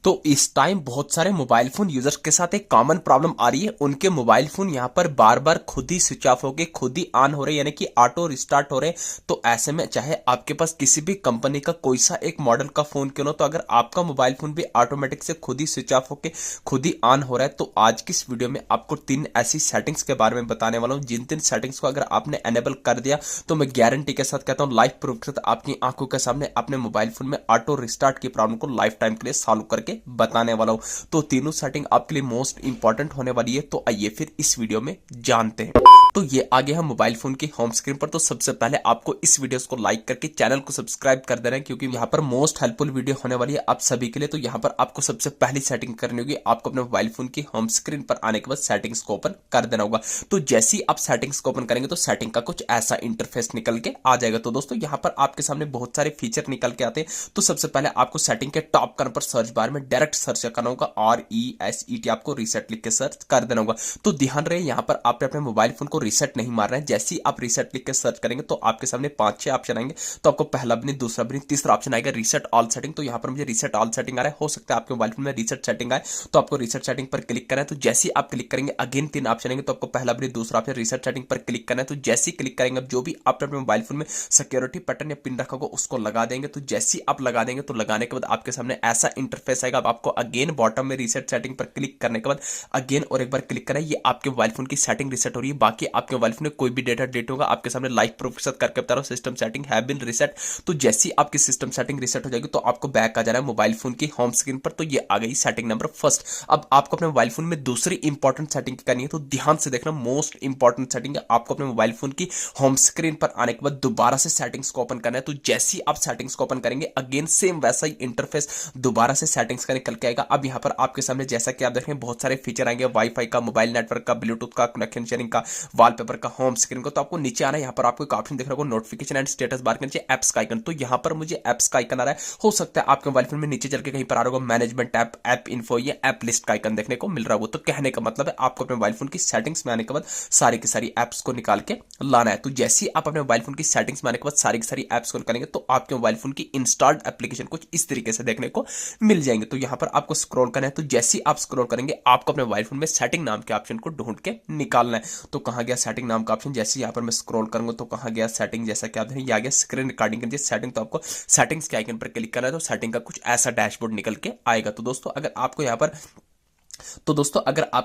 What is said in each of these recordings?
तो इस टाइम बहुत सारे मोबाइल फोन यूजर्स के साथ एक कॉमन प्रॉब्लम आ रही है। उनके मोबाइल फोन यहाँ पर बार बार खुद ही स्विच ऑफ होके खुद ही ऑन हो रहे, यानी कि ऑटो रिस्टार्ट हो रहे। तो ऐसे में चाहे आपके पास किसी भी कंपनी का कोई सा एक मॉडल का फोन क्यों ना, तो अगर आपका मोबाइल फोन भी ऑटोमेटिक से खुद ही स्विच ऑफ होके खुद ही ऑन हो रहा है, तो आज की इस वीडियो में आपको 3 ऐसी सेटिंग्स के बारे में बताने वाला हूं, जिन 3 सेटिंग्स को अगर आपने एनेबल कर दिया तो मैं गारंटी के साथ कहता हूं, लाइव प्रूफ के साथ आपकी आंखों के सामने अपने मोबाइल फोन में ऑटो रिस्टार्ट की प्रॉब्लम को लाइफ टाइम के लिए सॉल्व करके बताने वाला हूं। तो तीनों सेटिंग आपके लिए मोस्ट इंपॉर्टेंट होने वाली है। तो आइए फिर इस वीडियो में जानते हैं। तो ये आगे हम मोबाइल फोन की होम स्क्रीन पर। तो सबसे पहले आपको इस वीडियो को लाइक करके चैनल को सब्सक्राइब कर देना है, क्योंकि यहाँ पर मोस्ट हेल्पफुल वीडियो होने वाली है आप सभी के लिए। तो यहाँ पर आपको सबसे पहली सेटिंग करनी होगी, आपको अपने मोबाइल फोन की होम स्क्रीन पर आने के बाद सेटिंग्स को ओपन कर देना होगा। तो जैसे ही आप सेटिंग्स को ओपन करेंगे तो सेटिंग का कुछ ऐसा इंटरफेस निकल के आ जाएगा। तो दोस्तों यहाँ पर आपके सामने बहुत सारे फीचर निकल के आते हैं। तो सबसे पहले आपको सेटिंग के टॉप कार्नर पर सर्च बार में डायरेक्ट सर्च करना होगा, RESET, आपको रीसेट लिख के सर्च कर देना होगा। तो ध्यान रहे यहाँ पर आपने अपने मोबाइल फोन को रीसेट नहीं मारना है। जैसे ही आप रीसेट लिख के सर्च करेंगे तो आपके सामने 5-6 ऑप्शन आएंगे। तो आपको पहला भी नहीं, दूसरा भी नहीं, तीसरा ऑप्शन आएगा रीसेट ऑल सेटिंग। तो यहाँ पर मुझे रीसेट ऑल सेटिंग आ रहा है, हो सकता है आपके मोबाइल फोन में रीसेट सेटिंग आए, तो आपको रीसेट सेटिंग पर क्लिक करना है। तो जैसे ही आप क्लिक करेंगे अगेन 3 ऑप्शन आएंगे। तो आपको पहला भी नहीं, दूसरा ऑप्शन रीसेट सेटिंग पर क्लिक करना है। तो जैसे ही क्लिक करेंगे, जो भी आपने अपने मोबाइल फोन में सिक्योरिटी पैटर्न या पिन रखा होगा उसको लगा देंगे। तो जैसे ही आप लगा देंगे तो लगाने के बाद आपके सामने ऐसा इंटरफेस आएगा। अब आपको अगेन बॉटम में रीसेट सेटिंग पर क्लिक करने के बाद अगेन और एक बार क्लिक करें, ये आपके मोबाइल फोन की सेटिंग रीसेट हो रही है। बाकी आपके मोबाइल फोन में कोई भी डेटा डिलीट होगा, आपके सामने लाइव प्रूफ के साथ करके बता रहा हूं, system setting have been reset. तो जैसे ही आपकी सिस्टम सेटिंग रीसेट हो जाएगी तो आपको बैक आ जाना है मोबाइल फोन की होम स्क्रीन पर। तो ये आ गई सेटिंग नंबर फर्स्ट। अब आपको अपने मोबाइल फोन में दूसरी इंपॉर्टेंट सेटिंग करनी है। तो ध्यान से देखना, मोस्ट इंपॉर्टेंट सेटिंग है। आपको अपने मोबाइल फोन की होम स्क्रीन पर आने के बाद दोबारा से सेटिंग्स को ओपन करना है। तो जैसे ही आप सेटिंग्स को ओपन करेंगे अगेन सेम वैसा ही इंटरफेस दोबारा से सेटिंग्स का निकल के आएगा। अब यहाँ पर आपके सामने जैसा कि आप देखेंगे बहुत सारे फीचर आएंगे, वाईफाई का, मोबाइल नेटवर्क का, ब्लूटूथ का, कनेक्शन शेयरिंग का, वॉलपेपर का, होम स्क्रीन का। तो आपको नीचे आना है, यहाँ पर आपको एक ऑप्शन दिख रहा होगा नोटिफिकेशन एंड स्टेटस बार के नीचे एप्स का आइकन। तो यहाँ पर मुझे एप्स का आइकन आ रहा है। हो सकता है आपके मोबाइल फोन में नीचे चल के कहीं पर आ रहा होगा मैनेजमेंट ऐप, ऐप इन्फो, या ऐप लिस्ट का आइकन देखने को मिल रहा होगा। तो कहने का मतलब है आपको अपने मोबाइल फोन की सेटिंग्स में आने के बाद सारी की सारी एप्स को निकाल के लाना है। तो जैसे ही आप अपने मोबाइल फोन की सेटिंग्स में आने के बाद सारी की सारी एप्स को निकालेंगे तो आपके मोबाइल फोन की इंस्टॉल्ड एप्लीकेशन कुछ इस तरीके से देखने को मिल जाएंगे। तो यहाँ पर आपको स्क्रॉल करना है। तो जैसे ही आप स्क्रॉल करेंगे आपको अपने मोबाइल फोन में सेटिंग नाम के ऑप्शन को ढूंढ के निकालना है। तो कहाँ गया सेटिंग नाम का ऑप्शन, जैसे यहाँ पर मैं स्क्रॉल करूंगा तो कहाँ गया सेटिंग, जैसा कि आप देखें ये आ गया स्क्रीन रिकॉर्डिंग के सेटिंग। तो आपको सेटिंग्स के आइकन पर क्लिक करना है। तो सेटिंग का कुछ ऐसा डैशबोर्ड निकल के आएगा। तो दोस्तों अगर आपको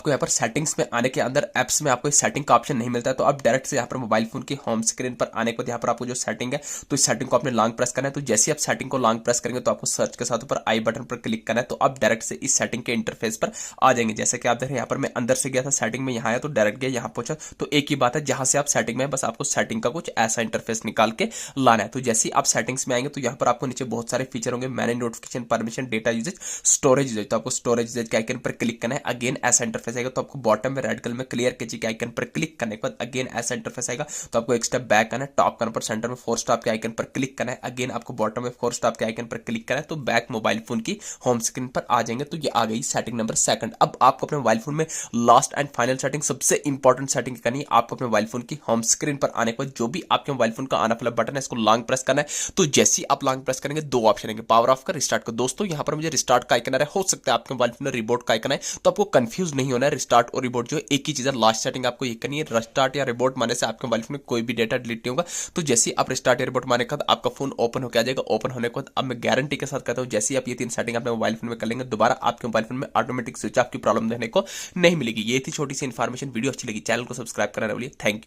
यहाँ पर सेटिंग्स में आने के अंदर एप्स में आपको सेटिंग का ऑप्शन नहीं मिलता है, तो आप डायरेक्ट से यहाँ पर मोबाइल फोन की होम स्क्रीन पर आने के बाद यहाँ पर आपको जो सेटिंग है तो इस सेटिंग को आपने लॉन्ग प्रेस करना है। तो जैसे आप सेटिंग को लॉन्ग प्रेस करेंगे तो आपको सर्च के साथ ऊपर आई बटन पर क्लिक करना है। तो आप डायरेक्ट से इस सेटिंग के इंटरफेस पर आ जाएंगे। जैसे कि आप देख रहे हैं यहाँ पर मैं अंदर से गया था सेटिंग में, यहाँ आया तो डायरेक्ट गया, यहाँ पहुंचा। तो एक ही बात है, जहां से आप सेटिंग में, बस आपको सेटिंग का कुछ ऐसा इंटरफेस निकाल के लाना है। तो जैसे ही आप सेटिंग्स में आएंगे तो यहाँ पर आपको नीचे बहुत सारे फीचर होंगे, manage notification, permission, data usage, storage usage. तो आपको स्टोरेज यूजेज के आइकन पर क्लिक करना है। अगेन ऐसा इंटरफेस आएगा। तो आपको बॉटम में रेड कलर में क्लियर कैची के आइकन पर क्लिक करने के बाद अगेन ऐसा इंटरफेस आएगा। तो आपको एक स्टेप बैक आना है, टॉप कार्नर पर सेंटर में 4 स्टॉप के आइकन पर क्लिक करना है। अगेन आपको बॉटम में 4 स्टॉप के आइकन पर क्लिक करना है। तो बैक मोबाइल फोन की होम स्क्रीन पर आ जाएंगे। तो ये आ गई सेटिंग नंबर सेकंड। अब आपको अपने मोबाइल फोन में लास्ट एंड फाइनल सेटिंग, सबसे इंपॉर्टेंट सेटिंग करनी है। आपको अपने मोबाइल फोन की होम स्क्रीन पर आने के बाद जो भी आपके मोबाइल फोन का आना वाला बटन है इसको लॉन्ग प्रेस करना है। तो जैसे ही आप लॉन्ग प्रेस करेंगे 2 ऑप्शन आएंगे, पावर ऑफ का, रिस्टार्ट का। दोस्तों यहाँ पर मुझे रिस्टार्ट का आइकन आ रहा है, हो सकता है आपके मोबाइल फोन में रिबोट का आइकन है। तो आपको कंफ्यूज नहीं होना है, रिस्टार्ट और रिबोट जो एक ही चीज है। लास्ट सेटिंग आपको ये करनी है, रिस्टार्ट या रिबोट मारने से आपके मोबाइल फोन में कोई भी डेटा डिलीट नहीं होगा। तो जैसे ही आप रिस्टार्ट या रिबोट मारने के बाद आपका फोन ओपन होकर आ जाएगा। ओपन होने के बाद अब मैं गारंटी के साथ कहता हूं, जैसे ही आप ये 3 सेटिंग अपने मोबाइल फोन में कर लेंगे दोबारा आपके मोबाइल फोन में ऑटोमेटिक स्विच ऑफ की प्रॉब्लम देखने को नहीं मिलेगी। ये थी छोटी सी इन्फॉर्मेशन। वीडियो अच्छी लगी चैनल को सब्सक्राइब करना भूलिए। Thank you.